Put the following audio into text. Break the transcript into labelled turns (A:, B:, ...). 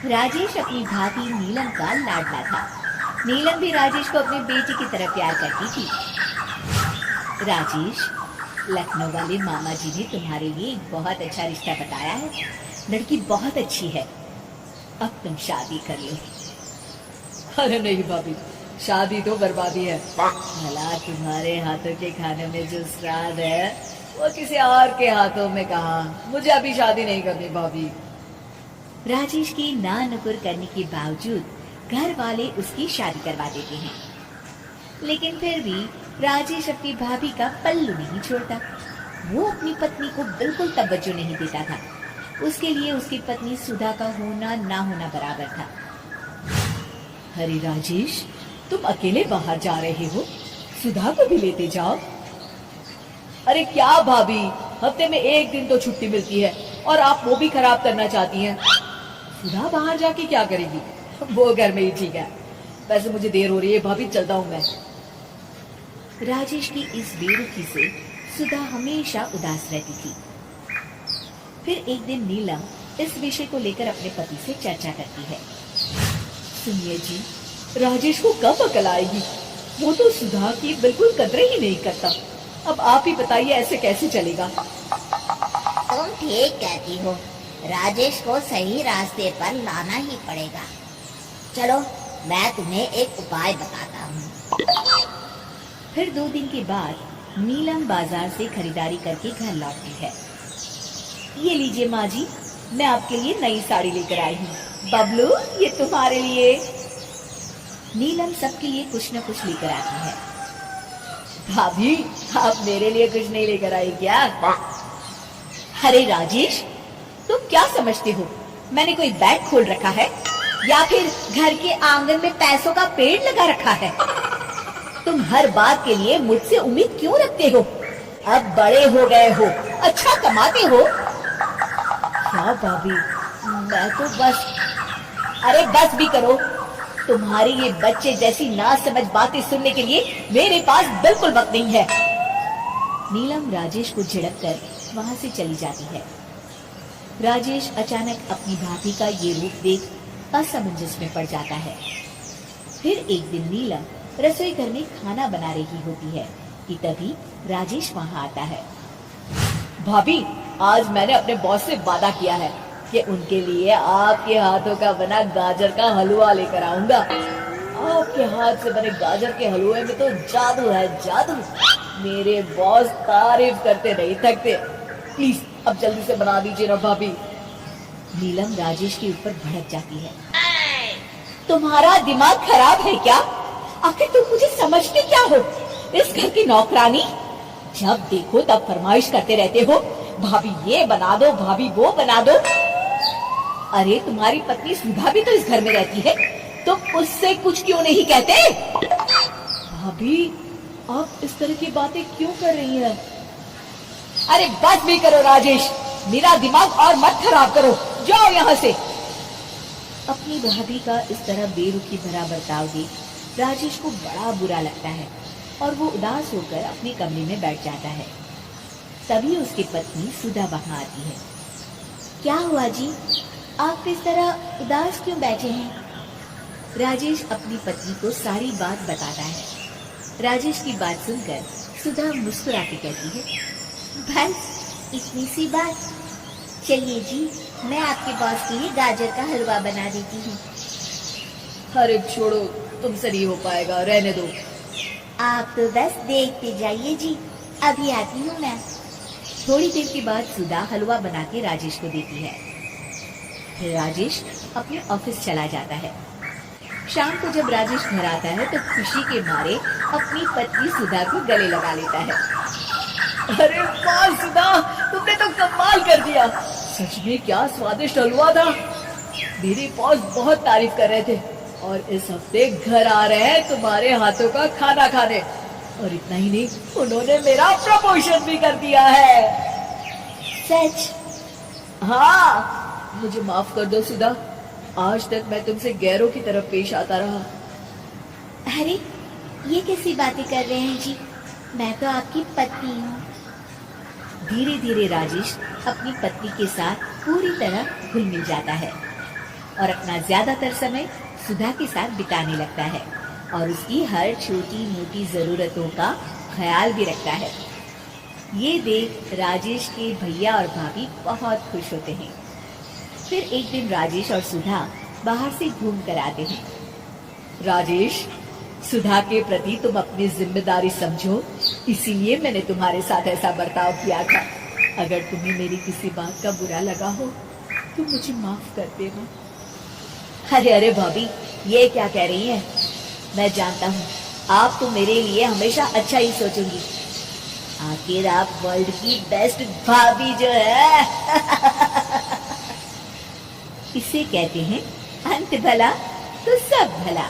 A: राजेश अपनी भाभी नीलम का लाडला था। नीलम भी राजेश को अपनी बेटी की तरह प्यार करती थी। राजेश, लखनऊ वाले मामा जी ने तुम्हारे लिए एक बहुत अच्छा रिश्ता बताया है। लड़की बहुत अच्छी है, अब तुम शादी कर लो।
B: अरे नहीं भाभी, शादी तो बर्बादी है। भला तुम्हारे हाथों के खाने में जो स्वाद है वो किसी और के हाथों में कहाँ। मुझे अभी शादी नहीं करनी भाभी।
A: राजेश की ना नुकुर करने के बावजूद घर वाले उसकी शादी करवा देते हैं, लेकिन फिर भी राजेश अपनी भाभी का पल्लू नहीं छोड़ता। वो अपनी पत्नी को बिल्कुल तवज्जो नहीं देता था। उसके लिए उसकी पत्नी सुधा का होना ना होना बराबर था।
B: अरे राजेश, तुम अकेले बाहर जा रहे हो, सुधा को भी लेते जाओ। अरे क्या भाभी, हफ्ते में एक दिन तो छुट्टी मिलती है और आप वो भी खराब करना चाहती हैं। सुधा बाहर जाके क्या करेगी, वो घर में ही ठीक है। वैसे मुझे देर हो रही है भाभी, चलता हूँ मैं।
A: राजेश की इस बेरुखी से सुधा हमेशा उदास रहती थी। फिर एक दिन नीलम इस विषय को लेकर अपने पति से चर्चा करती है।
B: सुनिए जी, राजेश को कब अकल आएगी? वो तो सुधा की बिल्कुल कदर ही नहीं करता। अब आप ही बताइए, ऐसे कैसे चलेगा?
C: तुम ठीक कहती हो, राजेश को सही रास्ते पर लाना ही पड़ेगा। चलो मैं तुम्हें एक उपाय बताता हूँ।
A: फिर 2 दिन के बाद नीलम बाजार से खरीदारी करके घर लौटती है।
B: ये लीजिए माँ जी, मैं आपके लिए नई साड़ी लेकर आई हूँ। बबलू, ये तुम्हारे लिए।
A: नीलम सबके लिए कुछ न कुछ लेकर आती है।
B: भाभी, आप मेरे लिए कुछ नहीं लेकर आई क्या?
A: अरे राजेश, तुम क्या समझते हो मैंने कोई बैंक खोल रखा है या फिर घर के आंगन में पैसों का पेड़ लगा रखा है? तुम हर बात के लिए मुझसे उम्मीद क्यों रखते हो? अब बड़े हो गए हो, अच्छा कमाते हो।
B: क्या भाभी, मैं तो बस।
A: अरे बस भी करो, तुम्हारी ये बच्चे जैसी नासमझ बातें सुनने के लिए मेरे पास बिल्कुल वक्त नहीं है। नीलम राजेश को झिड़क कर वहां से चली जाती है। राजेश अचानक अपनी भाभी का ये रूप देख असमंजस में पड़ जाता है। फिर एक दिन नीलम रसोई घर में खाना बना रही होती है कि तभी राजेश वहां आता है।
B: भाभी, आज मैंने अपने बॉस से वादा किया है कि उनके लिए आपके हाथों का बना गाजर का हलवा लेकर आऊंगा। आपके हाथ से बने गाजर के हलवे में तो जादू है, जादू। मेरे बॉस तारीफ करते नहीं थकते। प्लीज अब जल्दी से बना दीजिए ना भाभी।
A: नीलम राजेश के ऊपर भड़क जाती है। तुम्हारा दिमाग खराब है क्या? आखिर तुम मुझे समझते क्या हो? इस घर की नौकरानी? जब देखो तब फरमाइश करते रहते हो, भाभी ये बना दो, भाभी वो बना दो। अरे तुम्हारी पत्नी सुधा भी तो इस घर में रहती है, तुम उससे कुछ क्यों नहीं कहते?
B: भाभी, आप इस तरह की बातें क्यों कर रही हैं?
A: अरे बस भी करो राजेश, मेरा दिमाग और मत खराब करो, जाओ यहाँ से। अपनी भाभी का इस तरह बेरुखी भरा बर्ताव देख राजेश को बड़ा बुरा लगता है और वो उदास होकर अपने कमरे में बैठ जाता है। तभी उसकी पत्नी सुधा वहां आती है। क्या हुआ जी, आप इस तरह उदास क्यों बैठे हैं? राजेश अपनी पत्नी को सारी बात बताता है। राजेश की बात सुनकर सुधा मुस्कुरा के कहती है, बस इतनी सी बात। चलिए जी, मैं आपके बॉस के लिए गाजर का हलवा बना देती हूँ।
B: अरे छोड़ो, तुमसे नहीं हो पाएगा, रहने दो।
A: आप तो बस देखते जाइए जी, अभी आती हूँ मैं। थोड़ी देर के बाद सुधा हलवा बना के राजेश को देती है। फिर राजेश अपने ऑफिस चला जाता है। शाम को जब राजेश घर आता है तो खुशी के मारे अपनी पत्नी सुधा को गले लगा लेता है।
B: अरे वाह सुधा, तुमने तो कमाल कर दिया। सच में क्या स्वादिष्ट हलवा था। मेरे बॉस बहुत तारीफ कर रहे थे और इस हफ्ते घर आ रहे हैं तुम्हारे हाथों का खाना खाने। और इतना ही नहीं, उन्होंने मेरा प्रमोशन भी कर दिया है।
A: सच?
B: हाँ, मुझे माफ कर दो सुधा, आज तक मैं तुमसे गैरों की तरफ पेश आता रहा।
A: अरे ये कैसी बातें कर रहे हैं जी, मैं तो आपकी पत्नी हूँ। धीरे धीरे राजेश अपनी पत्नी के साथ पूरी तरह घुल मिल जाता है और अपना ज्यादातर समय सुधा के साथ बिताने लगता है और उसकी हर छोटी मोटी जरूरतों का ख्याल भी रखता है। ये देख राजेश के भैया और भाभी बहुत खुश होते हैं। फिर एक दिन राजेश और सुधा बाहर से घूम कर आते हैं।
B: राजेश, सुधा के प्रति तुम अपनी जिम्मेदारी समझो, इसीलिए मैंने तुम्हारे साथ ऐसा बर्ताव किया था। अगर तुम्हें मेरी किसी बात का बुरा लगा हो तो मुझे माफ कर देना।
A: अरे अरे भाभी, ये क्या कह रही है? मैं जानता हूँ आप तो मेरे लिए हमेशा अच्छा ही सोचूंगी। आखिर आप वर्ल्ड की बेस्ट भाभी जो है। इसे कहते हैं अंत भला तो सब भला।